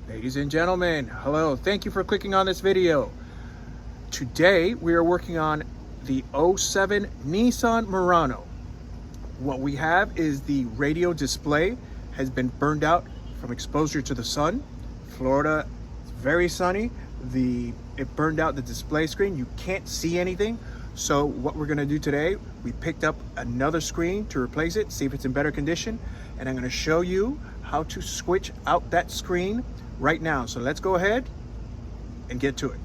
Ladies and gentlemen, hello. Thank you for clicking on this video. Today we are working on the '07 Nissan Marano. What we have is the radio display has been burned out from exposure to the sun. Florida is very sunny. It burned out the display screen. You can't see anything. So what we're gonna do today, we picked up another screen to replace it, see if it's in better condition. And I'm gonna show you how to switch out that screen right now. So let's go ahead and get to it.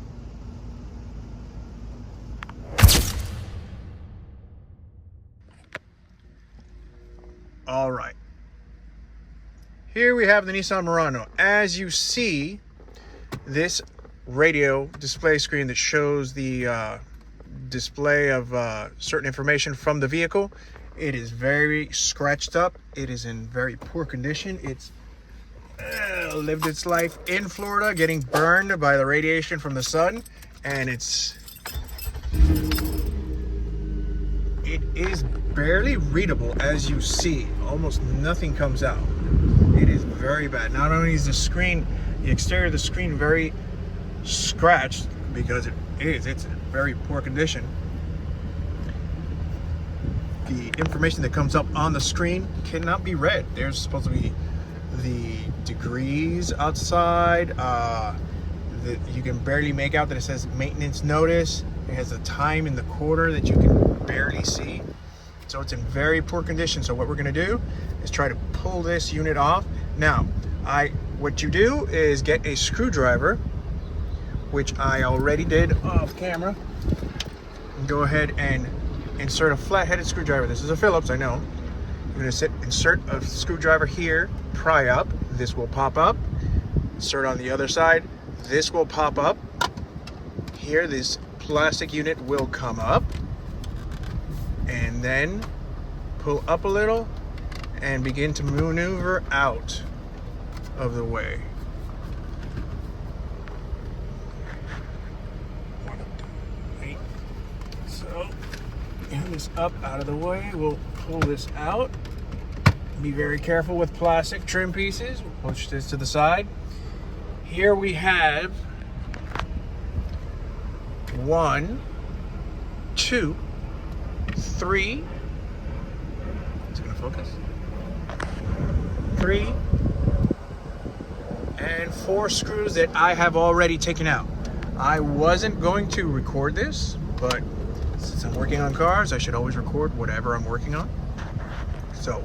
All right. Here we have the Nissan Marano. As you see, this radio display screen that shows the display of certain information from the vehicle, it is very scratched up. It is in very poor condition. It's lived its life in Florida, getting burned by the radiation from the sun, and it is barely readable. As you see, almost nothing comes out. It is very bad. Not only is the exterior of the screen very scratched, because it's in very poor condition. The information that comes up on the screen cannot be read. There's supposed to be the degrees outside, that you can barely make out that it says maintenance notice. It has a time in the corner that you can barely see. So it's in very poor condition. So what we're gonna do is try to pull this unit off. Now, what you do is get a screwdriver, which I already did off camera. And go ahead and insert a flat-headed screwdriver. This is a Phillips, I know. You're gonna insert a screwdriver here, pry up. This will pop up. Insert on the other side. This will pop up. Here, this plastic unit will come up. And then pull up a little and begin to maneuver out of the way. So, get this up out of the way. We'll pull this out. Be very careful with plastic trim pieces. We'll push this to the side. Here we have 1, 2, 3. Is it gonna focus? 3 and 4 screws that I have already taken out. I wasn't going to record this, but since I'm working on cars, I should always record whatever I'm working on. So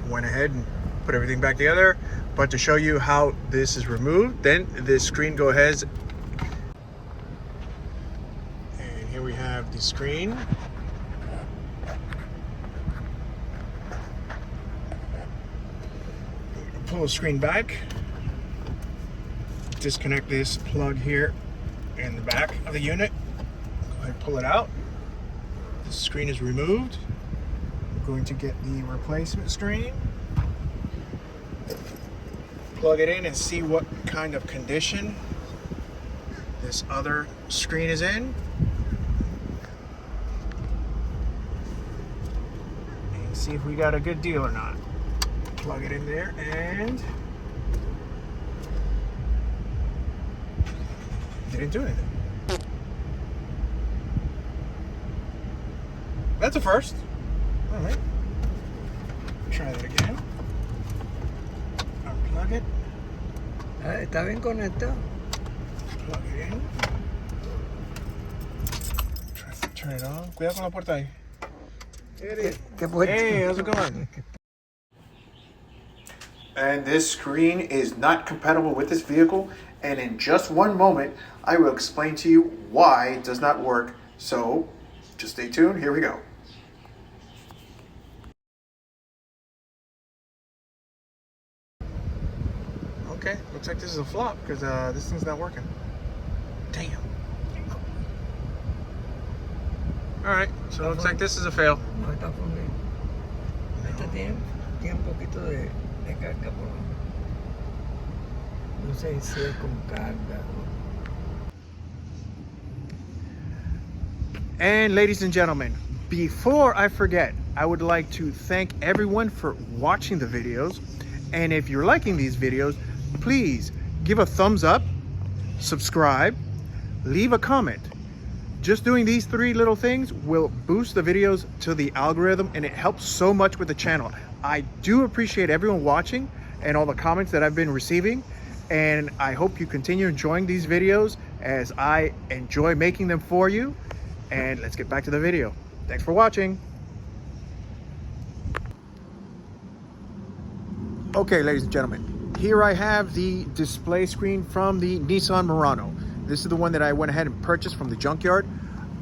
went ahead and put everything back together. But to show you how this is removed, then this screen go ahead. And here we have the screen. Pull the screen back. Disconnect this plug here in the back of the unit. Go ahead and pull it out. The screen is removed. We're going to get the replacement screen. Plug it in and see what kind of condition this other screen is in. And see if we got a good deal or not. Plug it in there and didn't do anything. That's a first. All right. Try that again. Unplug it. Está bien conectado. Plug it in. Try to turn it on. Cuidado con la puerta ahí. ¿Qué puerta? Hey, how's it going? And this screen is not compatible with this vehicle, and in just one moment I will explain to you why it does not work. So just stay tuned. Here we go. Okay, looks like this is a flop because this thing's not working. Damn. Alright, so it looks like this is a fail. No está fundido. Esta tiene un poquito de carga por. No sé si es con carga. And ladies and gentlemen, before I forget, I would like to thank everyone for watching the videos. And if you're liking these videos, please give a thumbs up, subscribe, leave a comment. Just doing these 3 little things will boost the videos to the algorithm, and it helps so much with the channel. I do appreciate everyone watching and all the comments that I've been receiving, and I hope you continue enjoying these videos as I enjoy making them for you. And let's get back to the video. Thanks for watching. Okay, ladies and gentlemen, here I have the display screen from the Nissan Marano. This is the one that I went ahead and purchased from the junkyard.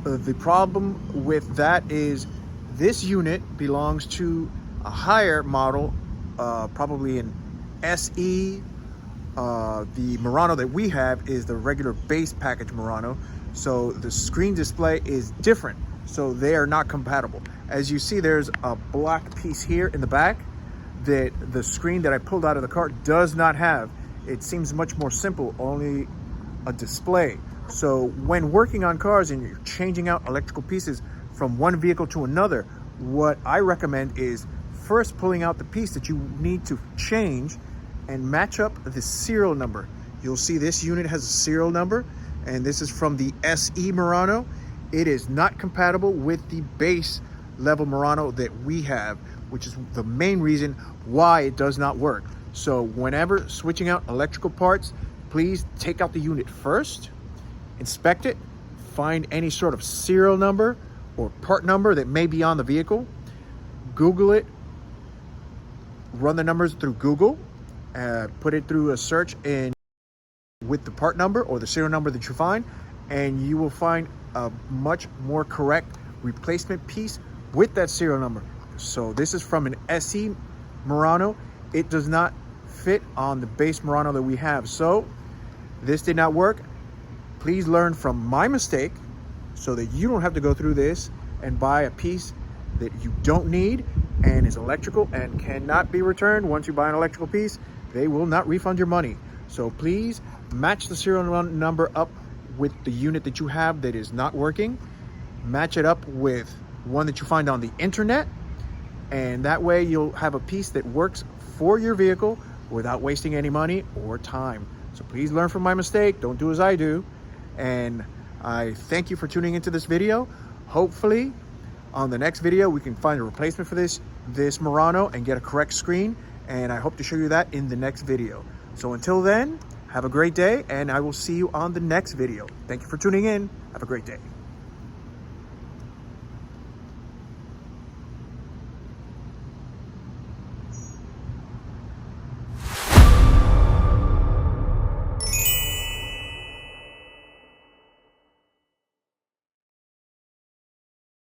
The problem with that is this unit belongs to a higher model, probably an SE. The Murano that we have is the regular base package Murano. So the screen display is different. So they are not compatible. As you see, there's a black piece here in the back that the screen that I pulled out of the car does not have. It seems much more simple, only a display. So when working on cars and you're changing out electrical pieces from one vehicle to another, what I recommend is first pulling out the piece that you need to change and match up the serial number. You'll see this unit has a serial number, and this is from the SE Murano. It is not compatible with the base level Murano that we have, which is the main reason why it does not work. So whenever switching out electrical parts, please take out the unit first, inspect it, find any sort of serial number or part number that may be on the vehicle, Google it, run the numbers through Google, put it through a search and with the part number or the serial number that you find, and you will find a much more correct replacement piece with that serial number. So this is from an SE Murano. It does not fit on the base Murano that we have. So this did not work. Please learn from my mistake so that you don't have to go through this and buy a piece that you don't need and is electrical and cannot be returned. Once you buy an electrical piece, they will not refund your money. So please match the serial number up with the unit that you have that is not working. Match it up with one that you find on the internet, and that way you'll have a piece that works for your vehicle without wasting any money or time. So please learn from my mistake. Don't do as I do. And I thank you for tuning into this video. Hopefully on the next video we can find a replacement for this Murano and get a correct screen, and I hope to show you that in the next video. So until then, have a great day, and I will see you on the next video. Thank you for tuning in. Have a great day.